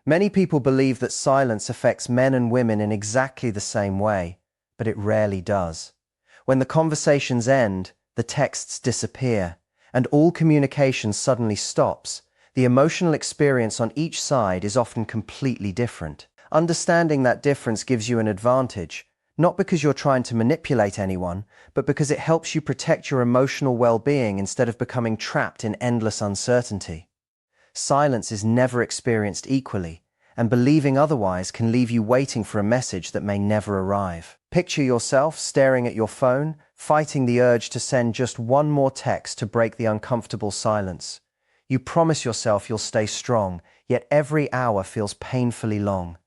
Many people believe that silence affects men and women in exactly the same way, but it rarely does. When the conversations end, the texts disappear, and all communication suddenly stops, the emotional experience on each side is often completely different. Understanding that difference gives you an advantage, not because you're trying to manipulate anyone, but because it helps you protect your emotional well-being instead of becoming trapped in endless uncertainty. Silence is never experienced equally, and believing otherwise can leave you waiting for a message that may never arrive. Picture yourself staring at your phone, fighting the urge to send just one more text to break the uncomfortable silence. You promise yourself you'll stay strong, yet every hour feels painfully long.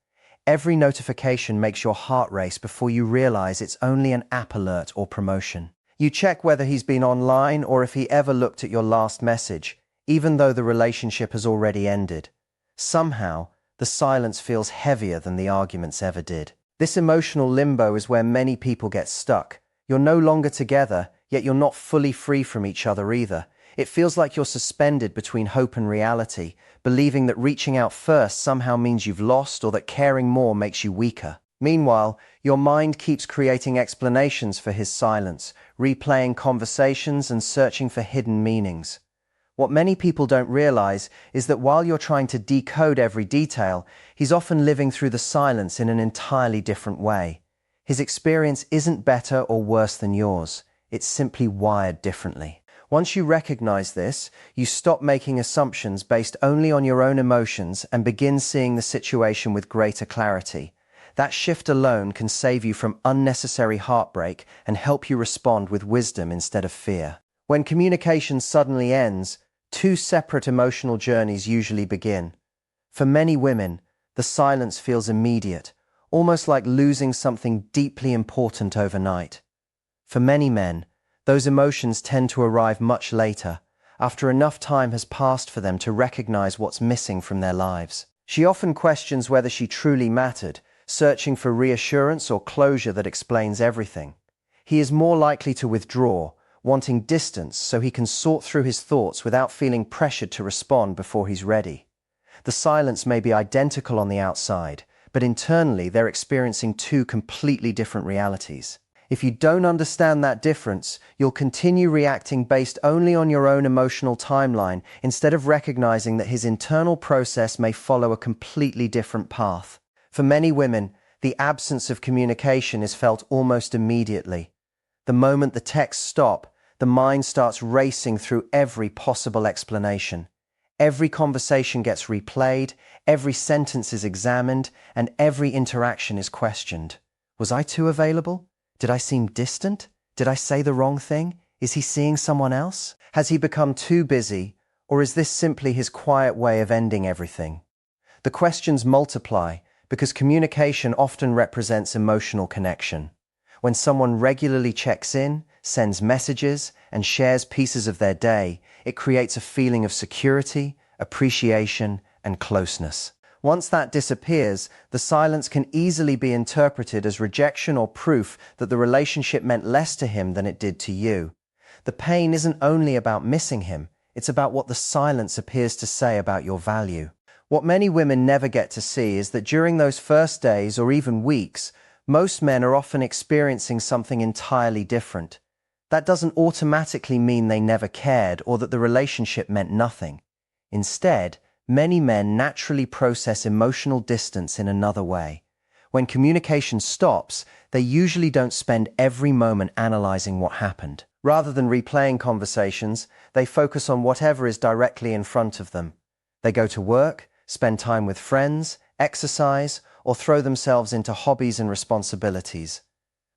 Every notification makes your heart race before you realize it's only an app alert or promotion. You check whether he's been online or if he ever looked at your last message, even though the relationship has already ended. Somehow, the silence feels heavier than the arguments ever did. This emotional limbo is where many people get stuck. You're no longer together, yet you're not fully free from each other either. It feels like you're suspended between hope and reality, believing that reaching out first somehow means you've lost or that caring more makes you weaker. Meanwhile, your mind keeps creating explanations for his silence, replaying conversations and searching for hidden meanings. What many people don't realize is that while you're trying to decode every detail, he's often living through the silence in an entirely different way. His experience isn't better or worse than yours. It's simply wired differently. Once you recognize this, you stop making assumptions based only on your own emotions and begin seeing the situation with greater clarity. That shift alone can save you from unnecessary heartbreak and help you respond with wisdom instead of fear. When communication suddenly ends, two separate emotional journeys usually begin. For many women, the silence feels immediate, almost like losing something deeply important overnight. For many men, those emotions tend to arrive much later, after enough time has passed for them to recognize what's missing from their lives. She often questions whether she truly mattered, searching for reassurance or closure that explains everything. He is more likely to withdraw, wanting distance so he can sort through his thoughts without feeling pressured to respond before he's ready. The silence may be identical on the outside, but internally they're experiencing two completely different realities. If you don't understand that difference, you'll continue reacting based only on your own emotional timeline instead of recognizing that his internal process may follow a completely different path. For many women, the absence of communication is felt almost immediately. The moment the texts stop, the mind starts racing through every possible explanation. Every conversation gets replayed, every sentence is examined, and every interaction is questioned. Was I too available? Did I seem distant? Did I say the wrong thing? Is he seeing someone else? Has he become too busy? Or is this simply his quiet way of ending everything? The questions multiply because communication often represents emotional connection. When someone regularly checks in, sends messages, and shares pieces of their day, it creates a feeling of security, appreciation, and closeness. Once that disappears, the silence can easily be interpreted as rejection or proof that the relationship meant less to him than it did to you. The pain isn't only about missing him, it's about what the silence appears to say about your value. What many women never get to see is that during those first days or even weeks, most men are often experiencing something entirely different. That doesn't automatically mean they never cared or that the relationship meant nothing. Instead, many men naturally process emotional distance in another way. When communication stops, they usually don't spend every moment analyzing what happened. Rather than replaying conversations, they focus on whatever is directly in front of them. They go to work, spend time with friends, exercise, or throw themselves into hobbies and responsibilities.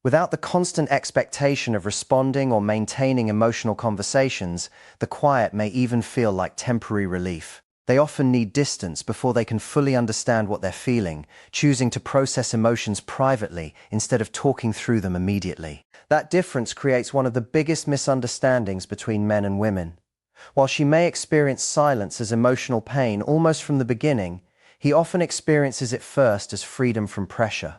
Without the constant expectation of responding or maintaining emotional conversations, the quiet may even feel like temporary relief. They often need distance before they can fully understand what they're feeling, choosing to process emotions privately instead of talking through them immediately. That difference creates one of the biggest misunderstandings between men and women. While she may experience silence as emotional pain almost from the beginning, he often experiences it first as freedom from pressure.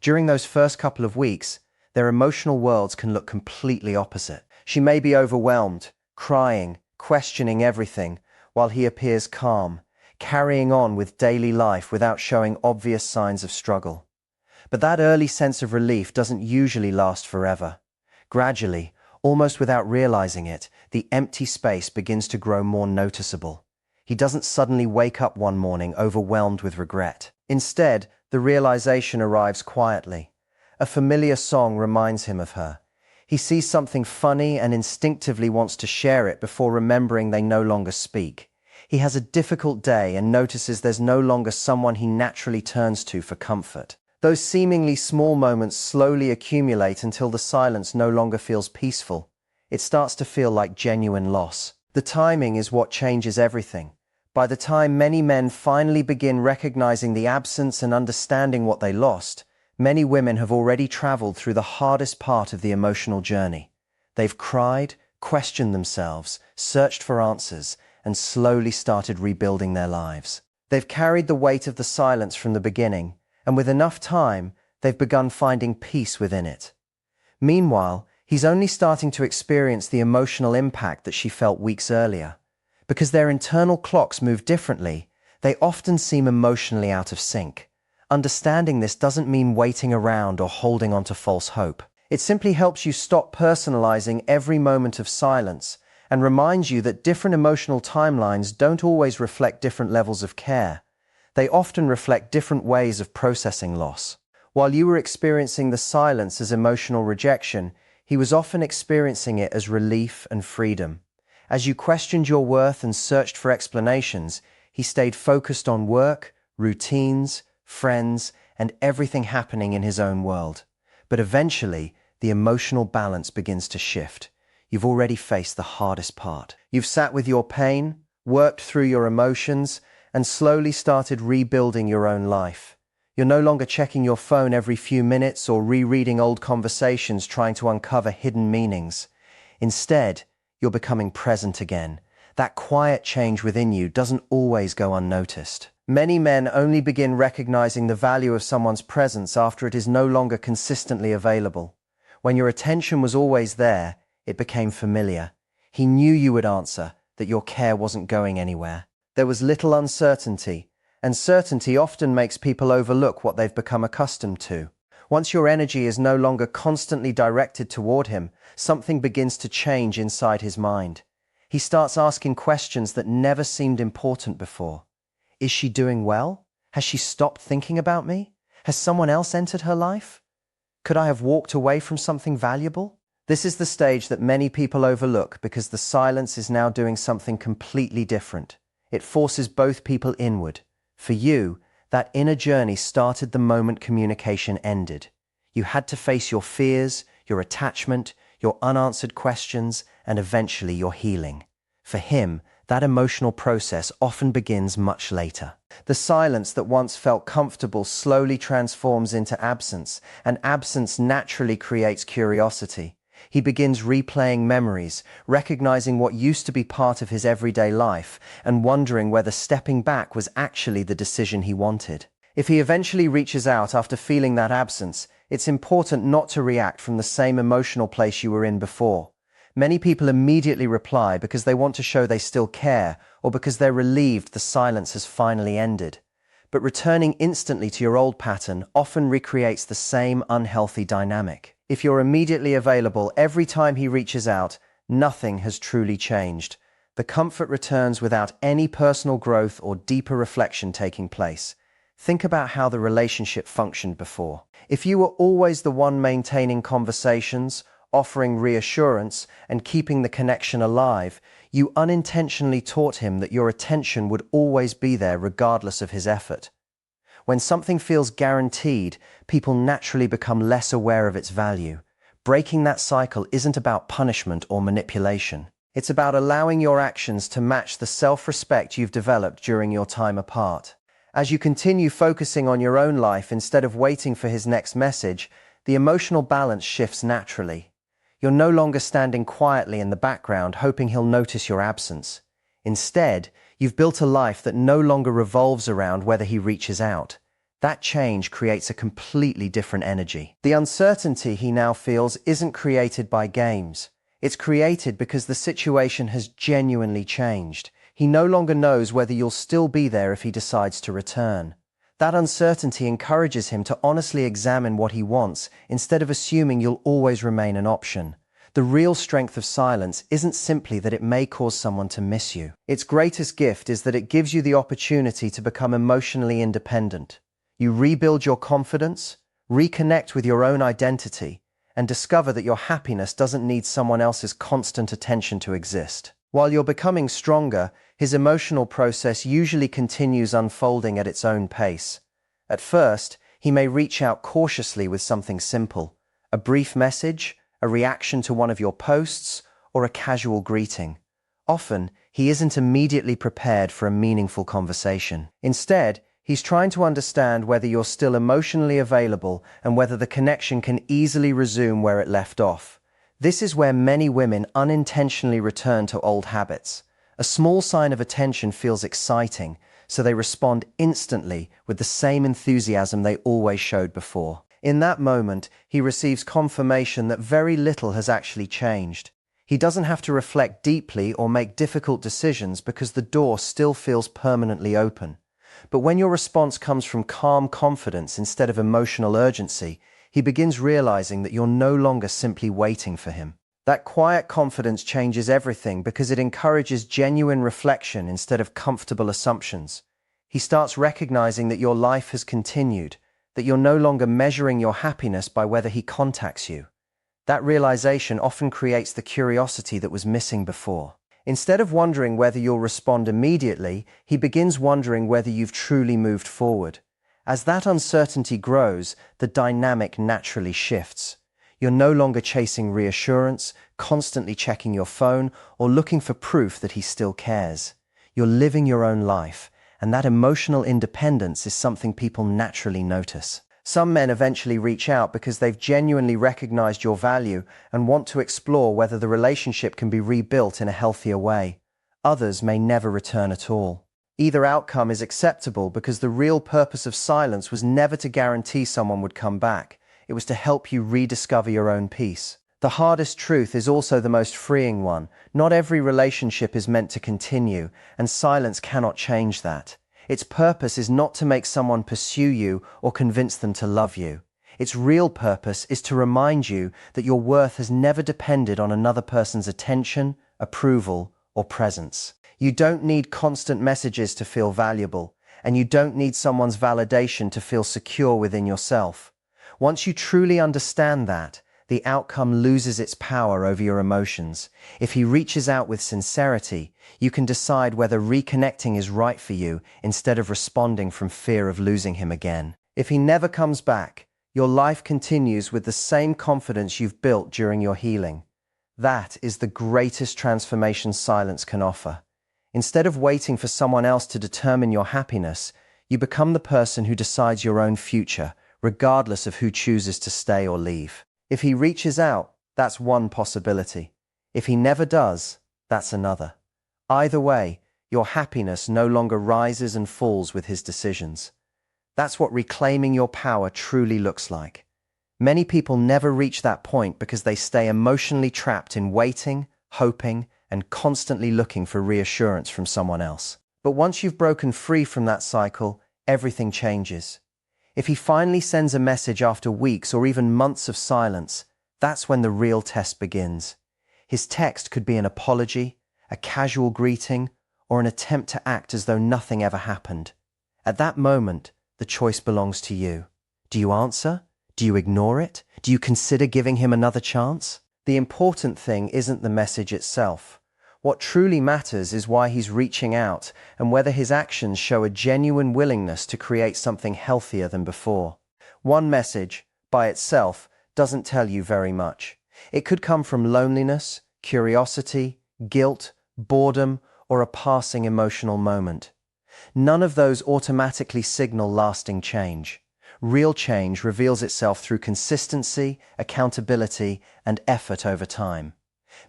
During those first couple of weeks, their emotional worlds can look completely opposite. She may be overwhelmed, crying, questioning everything, while he appears calm. carrying on with daily life without showing obvious signs of struggle. But that early sense of relief doesn't usually last forever. Gradually, almost without realizing it, the empty space begins to grow more noticeable. He doesn't suddenly wake up one morning overwhelmed with regret. Instead, the realization arrives quietly. A familiar song reminds him of her. He sees something funny and instinctively wants to share it before remembering they no longer speak. He has a difficult day and notices there's no longer someone he naturally turns to for comfort. Those seemingly small moments slowly accumulate until the silence no longer feels peaceful. It starts to feel like genuine loss. The timing is what changes everything. By the time many men finally begin recognizing the absence and understanding what they lost, many women have already traveled through the hardest part of the emotional journey. They've cried, questioned themselves, searched for answers, and slowly started rebuilding their lives. They've carried the weight of the silence from the beginning, and with enough time, they've begun finding peace within it. Meanwhile, he's only starting to experience the emotional impact that she felt weeks earlier. Because their internal clocks move differently, they often seem emotionally out of sync. Understanding this doesn't mean waiting around or holding on to false hope. It simply helps you stop personalizing every moment of silence and reminds you that different emotional timelines don't always reflect different levels of care. They often reflect different ways of processing loss. While you were experiencing the silence as emotional rejection, he was often experiencing it as relief and freedom. As you questioned your worth and searched for explanations, he stayed focused on work, routines, friends, and everything happening in his own world. But eventually, the emotional balance begins to shift. You've already faced the hardest part. You've sat with your pain, worked through your emotions, and slowly started rebuilding your own life. You're no longer checking your phone every few minutes or rereading old conversations trying to uncover hidden meanings. Instead, you're becoming present again. That quiet change within you doesn't always go unnoticed. Many men only begin recognizing the value of someone's presence after it is no longer consistently available. When your attention was always there, it became familiar. He knew you would answer, that your care wasn't going anywhere. There was little uncertainty, and certainty often makes people overlook what they've become accustomed to. Once your energy is no longer constantly directed toward him, something begins to change inside his mind. He starts asking questions that never seemed important before. Is she doing well? Has she stopped thinking about me? Has someone else entered her life? Could I have walked away from something valuable? This is the stage that many people overlook because the silence is now doing something completely different. It forces both people inward. For you, that inner journey started the moment communication ended. You had to face your fears, your attachment, your unanswered questions, and eventually your healing. For him, that emotional process often begins much later. The silence that once felt comfortable slowly transforms into absence, and absence naturally creates curiosity. He begins replaying memories, recognizing what used to be part of his everyday life, and wondering whether stepping back was actually the decision he wanted. If he eventually reaches out after feeling that absence, it's important not to react from the same emotional place you were in before. Many people immediately reply because they want to show they still care, or because they're relieved the silence has finally ended. But returning instantly to your old pattern often recreates the same unhealthy dynamic. If you're immediately available every time he reaches out, nothing has truly changed. The comfort returns without any personal growth or deeper reflection taking place. Think about how the relationship functioned before. If you were always the one maintaining conversations, offering reassurance, and keeping the connection alive, you unintentionally taught him that your attention would always be there regardless of his effort. When something feels guaranteed, people naturally become less aware of its value. Breaking that cycle isn't about punishment or manipulation. It's about allowing your actions to match the self-respect you've developed during your time apart. As you continue focusing on your own life instead of waiting for his next message, the emotional balance shifts naturally. You're no longer standing quietly in the background hoping he'll notice your absence. Instead, you've built a life that no longer revolves around whether he reaches out. That change creates a completely different energy. The uncertainty he now feels isn't created by games. It's created because the situation has genuinely changed. He no longer knows whether you'll still be there if he decides to return. That uncertainty encourages him to honestly examine what he wants instead of assuming you'll always remain an option. The real strength of silence isn't simply that it may cause someone to miss you. Its greatest gift is that it gives you the opportunity to become emotionally independent. You rebuild your confidence, reconnect with your own identity, and discover that your happiness doesn't need someone else's constant attention to exist. While you're becoming stronger, his emotional process usually continues unfolding at its own pace. At first, he may reach out cautiously with something simple, a brief message, a reaction to one of your posts, or a casual greeting. Often, he isn't immediately prepared for a meaningful conversation. Instead, he's trying to understand whether you're still emotionally available and whether the connection can easily resume where it left off. This is where many women unintentionally return to old habits. A small sign of attention feels exciting, so they respond instantly with the same enthusiasm they always showed before. In that moment, he receives confirmation that very little has actually changed. He doesn't have to reflect deeply or make difficult decisions because the door still feels permanently open. But when your response comes from calm confidence instead of emotional urgency, he begins realizing that you're no longer simply waiting for him. That quiet confidence changes everything because it encourages genuine reflection instead of comfortable assumptions. He starts recognizing that your life has continued, that you're no longer measuring your happiness by whether he contacts you. That realization often creates the curiosity that was missing before. Instead of wondering whether you'll respond immediately, he begins wondering whether you've truly moved forward. As that uncertainty grows, the dynamic naturally shifts. You're no longer chasing reassurance, constantly checking your phone, or looking for proof that he still cares. You're living your own life, and that emotional independence is something people naturally notice. Some men eventually reach out because they've genuinely recognized your value and want to explore whether the relationship can be rebuilt in a healthier way. Others may never return at all. Either outcome is acceptable because the real purpose of silence was never to guarantee someone would come back. It was to help you rediscover your own peace. The hardest truth is also the most freeing one. Not every relationship is meant to continue, and silence cannot change that. Its purpose is not to make someone pursue you or convince them to love you. Its real purpose is to remind you that your worth has never depended on another person's attention, approval, or presence. You don't need constant messages to feel valuable, and you don't need someone's validation to feel secure within yourself. Once you truly understand that, the outcome loses its power over your emotions. If he reaches out with sincerity, you can decide whether reconnecting is right for you instead of responding from fear of losing him again. If he never comes back, your life continues with the same confidence you've built during your healing. That is the greatest transformation silence can offer. Instead of waiting for someone else to determine your happiness, you become the person who decides your own future, regardless of who chooses to stay or leave. If he reaches out, that's one possibility. If he never does, that's another. Either way, your happiness no longer rises and falls with his decisions. That's what reclaiming your power truly looks like. Many people never reach that point because they stay emotionally trapped in waiting, hoping, and constantly looking for reassurance from someone else. But once you've broken free from that cycle, everything changes. If he finally sends a message after weeks or even months of silence, that's when the real test begins. His text could be an apology, a casual greeting, or an attempt to act as though nothing ever happened. At that moment, the choice belongs to you. Do you answer? Do you ignore it? Do you consider giving him another chance? The important thing isn't the message itself. What truly matters is why he's reaching out and whether his actions show a genuine willingness to create something healthier than before. One message, by itself, doesn't tell you very much. It could come from loneliness, curiosity, guilt, boredom, or a passing emotional moment. None of those automatically signal lasting change. Real change reveals itself through consistency, accountability, and effort over time.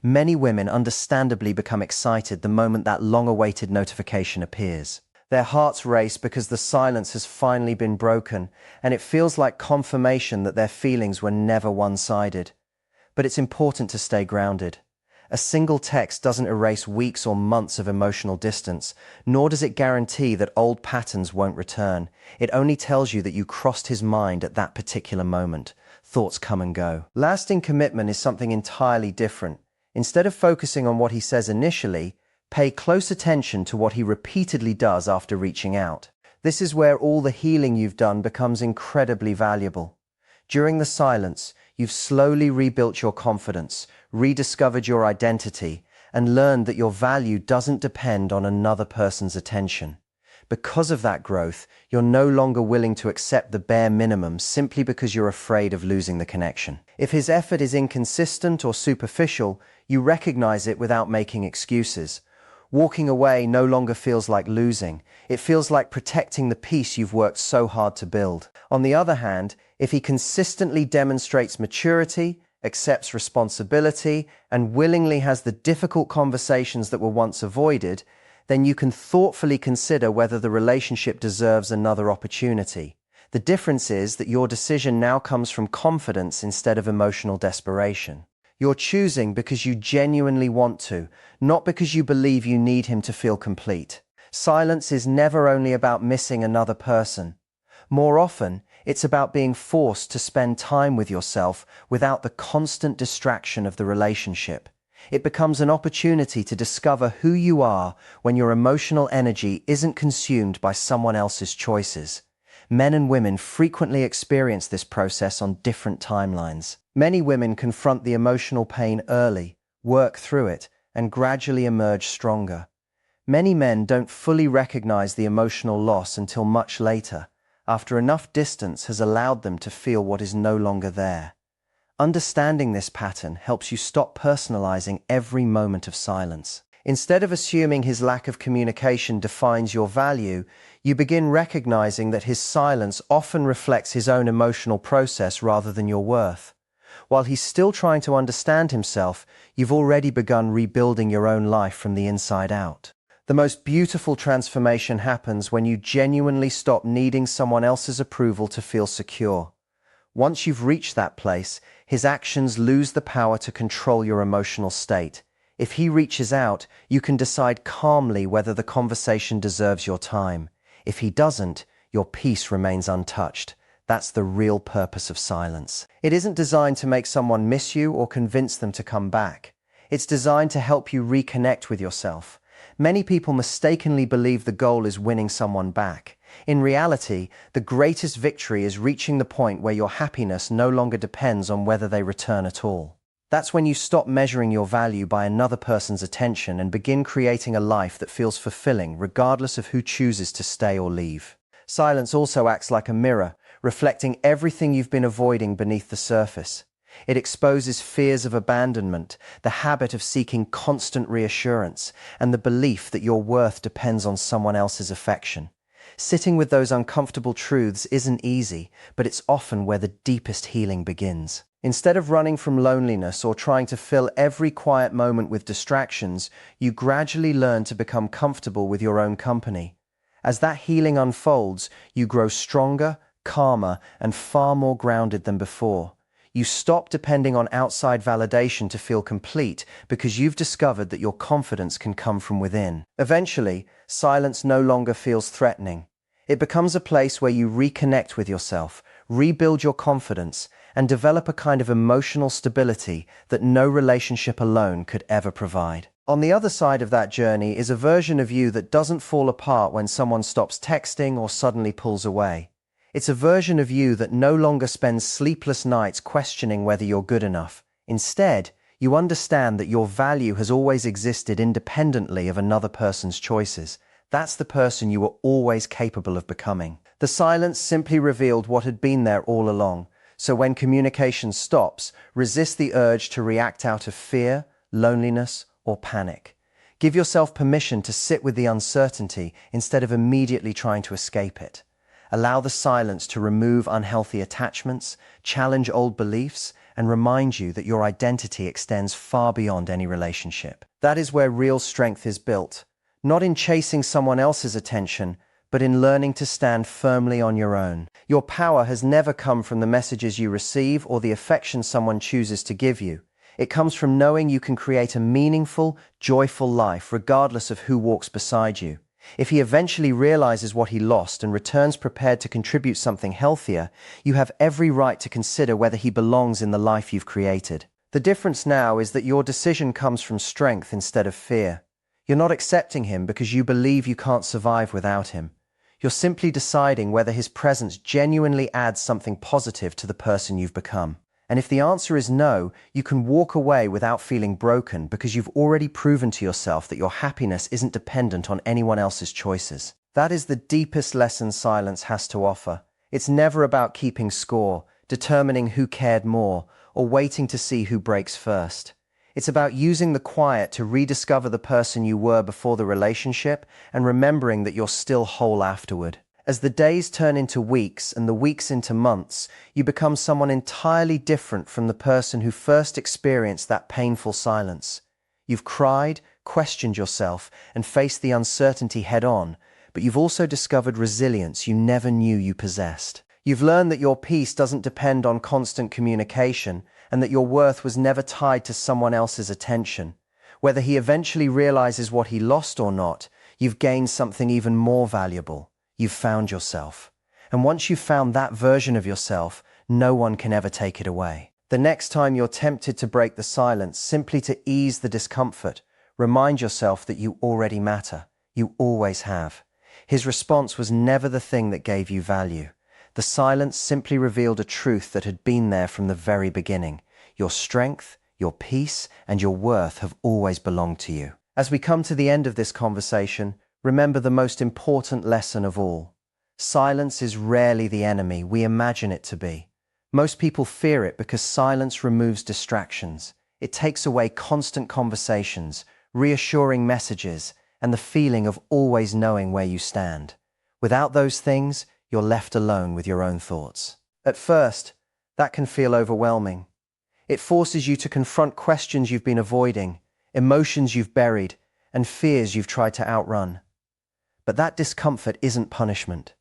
Many women understandably become excited the moment that long-awaited notification appears. Their hearts race because the silence has finally been broken, and it feels like confirmation that their feelings were never one-sided. But it's important to stay grounded. A single text doesn't erase weeks or months of emotional distance, nor does it guarantee that old patterns won't return. It only tells you that you crossed his mind at that particular moment. Thoughts come and go. Lasting commitment is something entirely different. Instead of focusing on what he says initially, pay close attention to what he repeatedly does after reaching out. This is where all the healing you've done becomes incredibly valuable. During the silence, you've slowly rebuilt your confidence, rediscovered your identity, and learned that your value doesn't depend on another person's attention. Because of that growth, you're no longer willing to accept the bare minimum simply because you're afraid of losing the connection. If his effort is inconsistent or superficial, you recognize it without making excuses. Walking away no longer feels like losing. It feels like protecting the peace you've worked so hard to build. On the other hand, if he consistently demonstrates maturity, accepts responsibility, and willingly has the difficult conversations that were once avoided, then you can thoughtfully consider whether the relationship deserves another opportunity. The difference is that your decision now comes from confidence instead of emotional desperation. You're choosing because you genuinely want to, not because you believe you need him to feel complete. Silence is never only about missing another person. More often, it's about being forced to spend time with yourself without the constant distraction of the relationship. It becomes an opportunity to discover who you are when your emotional energy isn't consumed by someone else's choices. Men and women frequently experience this process on different timelines. Many women confront the emotional pain early, work through it, and gradually emerge stronger. Many men don't fully recognize the emotional loss until much later, after enough distance has allowed them to feel what is no longer there. Understanding this pattern helps you stop personalizing every moment of silence. Instead of assuming his lack of communication defines your value, you begin recognizing that his silence often reflects his own emotional process rather than your worth. While he's still trying to understand himself, you've already begun rebuilding your own life from the inside out. The most beautiful transformation happens when you genuinely stop needing someone else's approval to feel secure. Once you've reached that place, his actions lose the power to control your emotional state. If he reaches out, you can decide calmly whether the conversation deserves your time. If he doesn't, your peace remains untouched. That's the real purpose of silence. It isn't designed to make someone miss you or convince them to come back. It's designed to help you reconnect with yourself. Many people mistakenly believe the goal is winning someone back. In reality, the greatest victory is reaching the point where your happiness no longer depends on whether they return at all. That's when you stop measuring your value by another person's attention and begin creating a life that feels fulfilling regardless of who chooses to stay or leave. Silence also acts like a mirror, reflecting everything you've been avoiding beneath the surface. It exposes fears of abandonment, the habit of seeking constant reassurance, and the belief that your worth depends on someone else's affection. Sitting with those uncomfortable truths isn't easy, but it's often where the deepest healing begins. Instead of running from loneliness or trying to fill every quiet moment with distractions, you gradually learn to become comfortable with your own company. As that healing unfolds, you grow stronger, calmer, and far more grounded than before. You stop depending on outside validation to feel complete because you've discovered that your confidence can come from within. Eventually, silence no longer feels threatening. It becomes a place where you reconnect with yourself, rebuild your confidence, and develop a kind of emotional stability that no relationship alone could ever provide. On the other side of that journey is a version of you that doesn't fall apart when someone stops texting or suddenly pulls away. It's a version of you that no longer spends sleepless nights questioning whether you're good enough. Instead, you understand that your value has always existed independently of another person's choices. That's the person you were always capable of becoming. The silence simply revealed what had been there all along. So when communication stops, resist the urge to react out of fear, loneliness, or panic. Give yourself permission to sit with the uncertainty instead of immediately trying to escape it. Allow the silence to remove unhealthy attachments, challenge old beliefs, and remind you that your identity extends far beyond any relationship. That is where real strength is built, not in chasing someone else's attention, but in learning to stand firmly on your own. Your power has never come from the messages you receive or the affection someone chooses to give you. It comes from knowing you can create a meaningful, joyful life regardless of who walks beside you. If he eventually realizes what he lost and returns prepared to contribute something healthier, you have every right to consider whether he belongs in the life you've created. The difference now is that your decision comes from strength instead of fear. You're not accepting him because you believe you can't survive without him. You're simply deciding whether his presence genuinely adds something positive to the person you've become. And if the answer is no, you can walk away without feeling broken because you've already proven to yourself that your happiness isn't dependent on anyone else's choices. That is the deepest lesson silence has to offer. It's never about keeping score, determining who cared more, or waiting to see who breaks first. It's about using the quiet to rediscover the person you were before the relationship and remembering that you're still whole afterward. As the days turn into weeks and the weeks into months, you become someone entirely different from the person who first experienced that painful silence. You've cried, questioned yourself, and faced the uncertainty head-on, but you've also discovered resilience you never knew you possessed. You've learned that your peace doesn't depend on constant communication and that your worth was never tied to someone else's attention. Whether he eventually realizes what he lost or not, you've gained something even more valuable. You've found yourself. And once you've found that version of yourself, no one can ever take it away. The next time you're tempted to break the silence, simply to ease the discomfort, remind yourself that you already matter. You always have. His response was never the thing that gave you value. The silence simply revealed a truth that had been there from the very beginning. Your strength, your peace, and your worth have always belonged to you. As we come to the end of this conversation, remember the most important lesson of all. Silence is rarely the enemy we imagine it to be. Most people fear it because silence removes distractions. It takes away constant conversations, reassuring messages, and the feeling of always knowing where you stand. Without those things, you're left alone with your own thoughts. At first, that can feel overwhelming. It forces you to confront questions you've been avoiding, emotions you've buried, and fears you've tried to outrun. But that discomfort isn't punishment.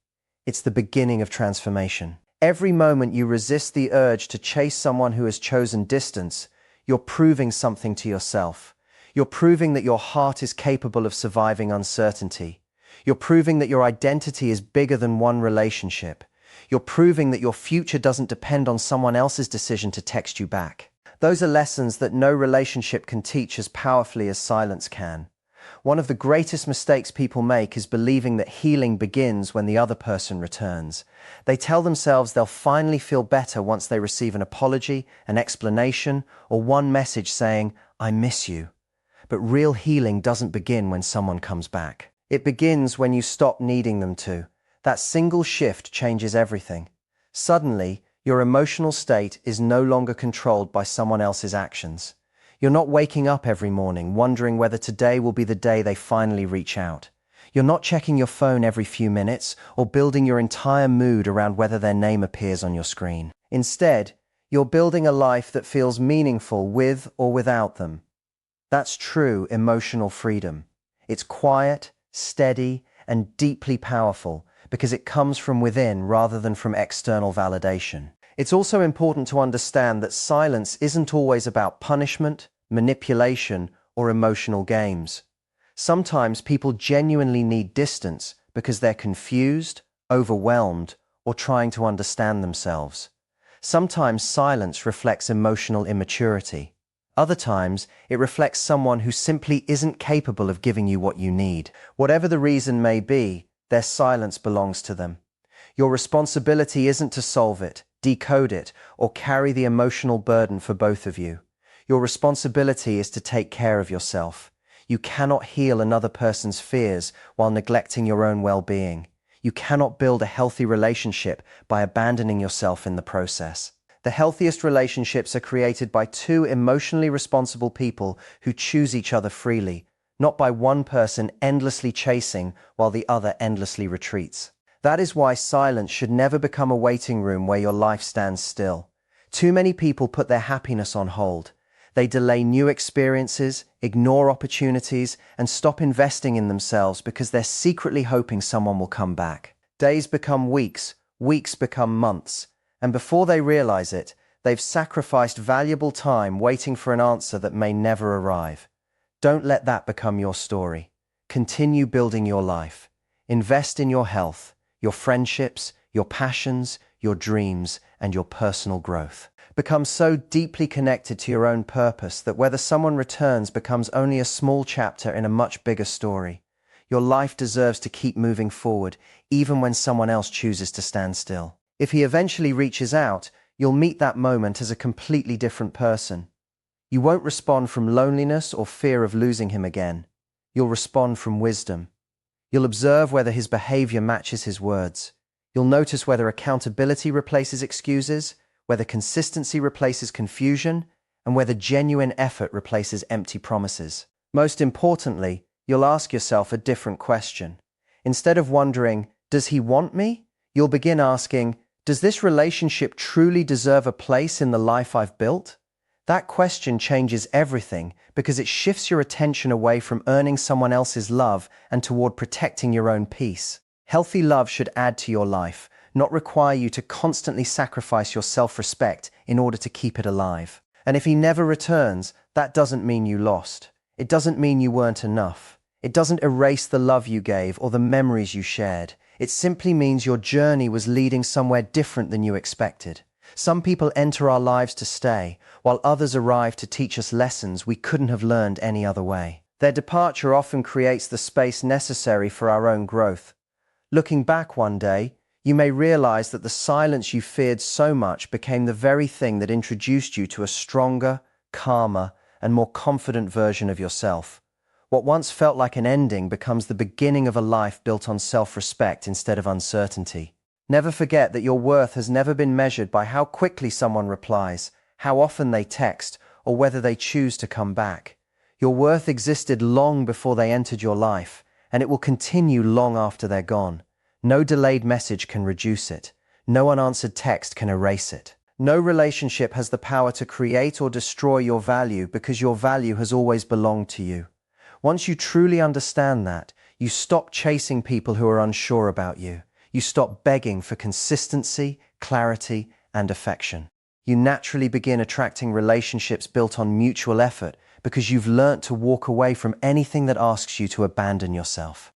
It's the beginning of transformation. Every moment you resist the urge to chase someone who has chosen distance, you're proving something to yourself. You're proving that your heart is capable of surviving uncertainty. You're proving that your identity is bigger than one relationship. You're proving that your future doesn't depend on someone else's decision to text you back. Those are lessons that no relationship can teach as powerfully as silence can. One of the greatest mistakes people make is believing that healing begins when the other person returns. They tell themselves they'll finally feel better once they receive an apology, an explanation, or one message saying, "I miss you." But real healing doesn't begin when someone comes back. It begins when you stop needing them to. That single shift changes everything. Suddenly, your emotional state is no longer controlled by someone else's actions. You're not waking up every morning wondering whether today will be the day they finally reach out. You're not checking your phone every few minutes or building your entire mood around whether their name appears on your screen. Instead, you're building a life that feels meaningful with or without them. That's true emotional freedom. It's quiet, steady, and deeply powerful because it comes from within rather than from external validation. It's also important to understand that silence isn't always about punishment, manipulation, or emotional games. Sometimes people genuinely need distance because they're confused, overwhelmed, or trying to understand themselves. Sometimes silence reflects emotional immaturity. Other times, it reflects someone who simply isn't capable of giving you what you need. Whatever the reason may be, their silence belongs to them. Your responsibility isn't to solve it, decode it, or carry the emotional burden for both of you. Your responsibility is to take care of yourself. You cannot heal another person's fears while neglecting your own well-being. You cannot build a healthy relationship by abandoning yourself in the process. The healthiest relationships are created by two emotionally responsible people who choose each other freely, not by one person endlessly chasing while the other endlessly retreats. That is why silence should never become a waiting room where your life stands still. Too many people put their happiness on hold. They delay new experiences, ignore opportunities, and stop investing in themselves because they're secretly hoping someone will come back. Days become weeks, weeks become months, and before they realize it, They've sacrificed valuable time waiting for an answer that may never arrive. Don't let that become your story. Continue building your life. Invest in your health, your friendships, your passions, your dreams, and your personal growth. Become so deeply connected to your own purpose that whether someone returns becomes only a small chapter in a much bigger story. Your life deserves to keep moving forward, even when someone else chooses to stand still. If he eventually reaches out, you'll meet that moment as a completely different person. You won't respond from loneliness or fear of losing him again. You'll respond from wisdom. You'll observe whether his behavior matches his words. You'll notice whether accountability replaces excuses, whether consistency replaces confusion, and whether genuine effort replaces empty promises. Most importantly, you'll ask yourself a different question. Instead of wondering, does he want me? You'll begin asking, does this relationship truly deserve a place in the life I've built? That question changes everything because it shifts your attention away from earning someone else's love and toward protecting your own peace. Healthy love should add to your life, not require you to constantly sacrifice your self-respect in order to keep it alive. And if he never returns, that doesn't mean you lost. It doesn't mean you weren't enough. It doesn't erase the love you gave or the memories you shared. It simply means your journey was leading somewhere different than you expected. Some people enter our lives to stay, while others arrive to teach us lessons we couldn't have learned any other way. Their departure often creates the space necessary for our own growth. Looking back one day, you may realize that the silence you feared so much became the very thing that introduced you to a stronger, calmer, and more confident version of yourself. What once felt like an ending becomes the beginning of a life built on self-respect instead of uncertainty. Never forget that your worth has never been measured by how quickly someone replies, how often they text, or whether they choose to come back. Your worth existed long before they entered your life, and it will continue long after they're gone. No delayed message can reduce it. No unanswered text can erase it. No relationship has the power to create or destroy your value because your value has always belonged to you. Once you truly understand that, you stop chasing people who are unsure about you. You stop begging for consistency, clarity, and affection. You naturally begin attracting relationships built on mutual effort because you've learnt to walk away from anything that asks you to abandon yourself.